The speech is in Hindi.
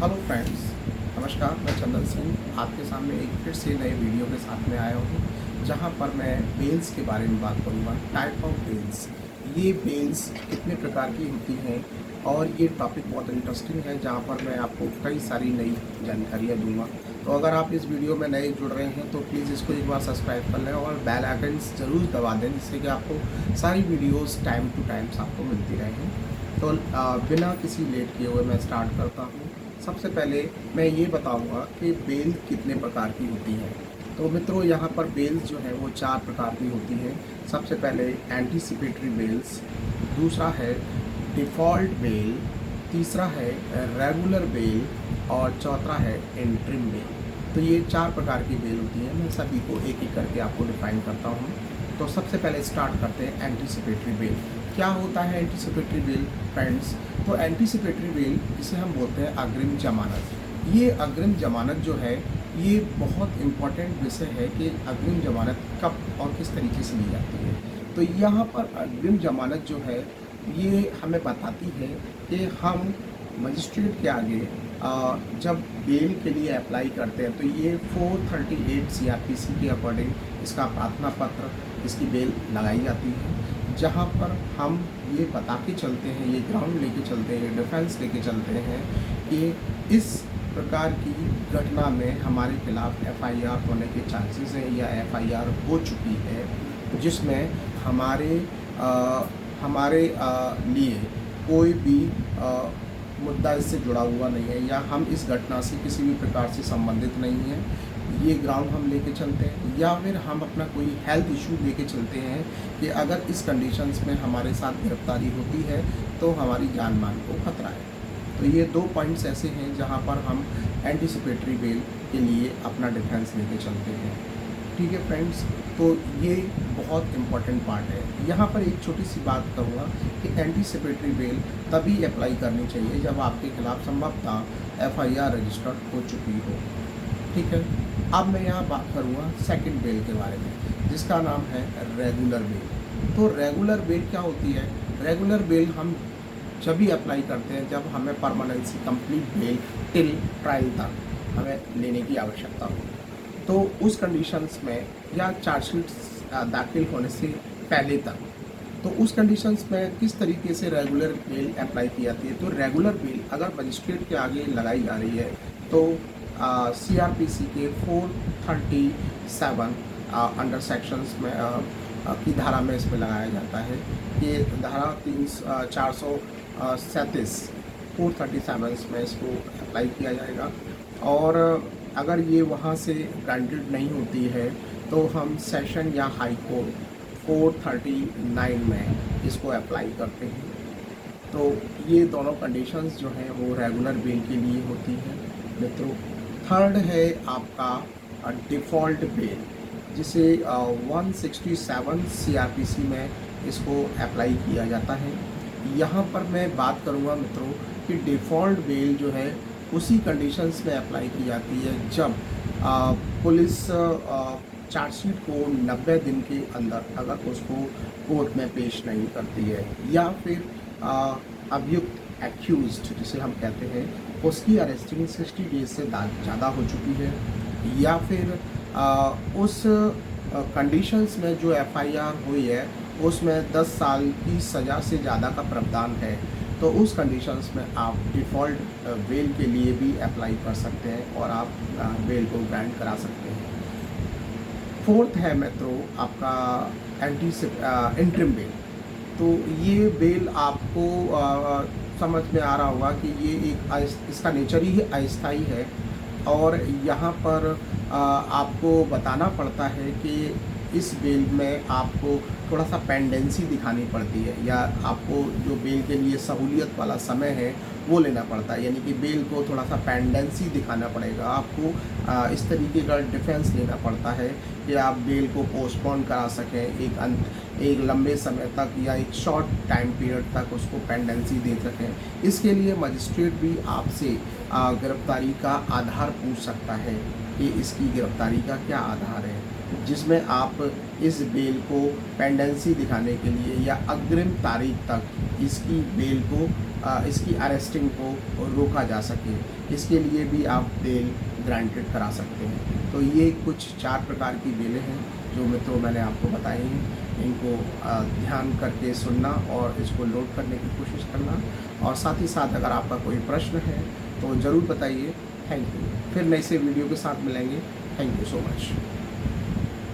हेलो फ्रेंड्स, नमस्कार। मैं चंदन सिंह आपके सामने एक फिर से नए वीडियो के साथ में आया हूँ, जहाँ पर मैं बेल्स के बारे में बात करूँगा। टाइप ऑफ बेल्स, ये बेल्स कितने प्रकार की होती हैं और ये टॉपिक बहुत इंटरेस्टिंग है, जहाँ पर मैं आपको कई सारी नई जानकारियाँ दूँगा। तो अगर आप इस वीडियो में नए जुड़ रहे हैं तो प्लीज़ इसको एक बार सब्सक्राइब कर लें और बेल आइकन ज़रूर दबा दें, जिससे कि आपको सारी वीडियोज़ टाइम टू टाइम्स आपको मिलती रहें। तो बिना किसी लेट किए हुए मैं स्टार्ट करता हूँ। सबसे पहले मैं ये बताऊँगा कि बेल कितने प्रकार की होती हैं। तो मित्रों, यहाँ पर बेल्स जो है वो 4 प्रकार की होती हैं। सबसे पहले एंटीसिपेटरी बेल्स, दूसरा है डिफ़ॉल्ट बेल, तीसरा है रेगुलर बेल और चौथा है इंटरिम बेल। तो ये 4 प्रकार की बेल होती हैं। मैं सभी को एक-एक करके आपको डिफ़ाइन करता हूँ। तो सबसे पहले स्टार्ट करते हैं एंटीसिपेटरी बेल। क्या होता है एंटीसिपेटरी बेल फ्रेंड्स? तो एंटीसिपेटरी बेल, इसे हम बोलते हैं अग्रिम जमानत। ये अग्रिम जमानत जो है, ये बहुत इम्पॉर्टेंट विषय है कि अग्रिम जमानत कब और किस तरीके से ली जाती है। तो यहाँ पर अग्रिम जमानत जो है, ये हमें बताती है कि हम मजिस्ट्रेट के आगे जब बेल के लिए अप्लाई करते हैं तो ये 438 सीआरपीसी के अकॉर्डिंग इसका प्रार्थना पत्र, इसकी बेल लगाई जाती है, जहाँ पर हम ये बता के चलते हैं, ये ग्राउंड लेके चलते हैं, डिफेंस लेके चलते हैं कि इस प्रकार की घटना में हमारे खिलाफ एफआईआर होने के चांसेस हैं या एफआईआर हो चुकी है, जिसमें हमारे हमारे लिए कोई भी मुद्दा इससे जुड़ा हुआ नहीं है या हम इस घटना से किसी भी प्रकार से संबंधित नहीं हैं। ये ग्राउंड हम लेके चलते हैं, या फिर हम अपना कोई हेल्थ इशू लेके चलते हैं कि अगर इस कंडीशंस में हमारे साथ गिरफ्तारी होती है तो हमारी जान मान को खतरा है। तो ये 2 पॉइंट्स ऐसे हैं जहाँ पर हम एंटीसिपेटरी बेल के लिए अपना डिफेंस लेके चलते हैं। ठीक है फ्रेंड्स, तो ये बहुत इम्पॉर्टेंट पार्ट है। यहाँ पर एक छोटी सी बात करूँगा कि एंटीसिपेटरी बेल तभी अप्लाई करनी चाहिए जब आपके खिलाफ संभवतः एफआईआर रजिस्टर्ड हो चुकी हो। ठीक है, अब मैं यहाँ बात करूँगा सेकंड बेल के बारे में, जिसका नाम है रेगुलर बेल। तो रेगुलर बेल क्या होती है? रेगुलर बेल हम जब भी अप्लाई करते हैं जब हमें permanency complete bail till trial तक हमें लेने की आवश्यकता हो, तो उस कंडीशंस में, या चार्जशीट दाखिल होने से पहले तक, तो उस कंडीशंस में किस तरीके से रेगुलर बेल अप्लाई की जाती है। तो रेगुलर बेल अगर मजिस्ट्रेट के आगे लगाई जा रही है तो सीआरपीसी के 437 अंडर सेक्शंस में की धारा में इसमें लगाया जाता है। ये धारा 437 437 में इसको अप्लाई किया जाएगा, और अगर ये वहाँ से ग्रांटेड नहीं होती है तो हम सेशन या हाई कोर्ट 439 में इसको अप्लाई करते हैं। तो ये दोनों कंडीशंस जो हैं वो रेगुलर बेल के लिए होती हैं मित्रों। थर्ड है आपका डिफ़ॉल्ट बेल, जिसे 167 सीआरपीसी में इसको अप्लाई किया जाता है। यहाँ पर मैं बात करूँगा मित्रों कि डिफ़ॉल्ट बेल जो है उसी कंडीशंस में अप्लाई की जाती है जब पुलिस चार्जशीट को 90 दिन के अंदर अगर उसको कोर्ट में पेश नहीं करती है, या फिर अभियुक्त एक्यूज्ड जिसे हम कहते हैं, उसकी अरेस्टिंग 60 डेज से ज़्यादा हो चुकी है, या फिर उस कंडीशंस में जो एफआईआर हुई है उसमें 10 साल की सज़ा से ज़्यादा का प्रावधान है, तो उस कंडीशंस में आप डिफ़ॉल्ट बेल के लिए भी अप्लाई कर सकते हैं और आप बेल को ग्रांट करा सकते हैं। फोर्थ है मित्रों आपका इंटरिम बेल। तो ये बेल आपको समझ में आ रहा होगा कि ये इसका नेचर ही अस्थायी है, और यहाँ पर आपको बताना पड़ता है कि इस बेल में आपको थोड़ा सा पेंडेंसी दिखानी पड़ती है, या आपको जो बेल के लिए सहूलियत वाला समय है वो लेना पड़ता है, यानी कि बेल को थोड़ा सा पेंडेंसी दिखाना पड़ेगा आपको। इस तरीके का डिफेंस लेना पड़ता है कि आप बेल को पोस्टपोन करा सकें एक लंबे समय तक, या एक शॉर्ट टाइम पीरियड तक उसको पेंडेंसी दे सकें। इसके लिए मजिस्ट्रेट भी आपसे गिरफ्तारी का आधार पूछ सकता है कि इसकी गिरफ्तारी का क्या आधार है, जिसमें आप इस बेल को पेंडेंसी दिखाने के लिए या अग्रिम तारीख तक इसकी बेल को इसकी अरेस्टिंग को रोका जा सके, इसके लिए भी आप बेल ग्रांटेड करा सकते हैं। तो ये कुछ 4 प्रकार की बेलें हैं जो मित्रों मैंने आपको बताई हैं। इनको ध्यान करके सुनना और इसको नोट करने की कोशिश करना, और साथ ही साथ अगर आपका कोई प्रश्न है तो ज़रूर बताइए। Thank you. फिर नए से वीडियो के साथ मिलेंगे। Thank you so much.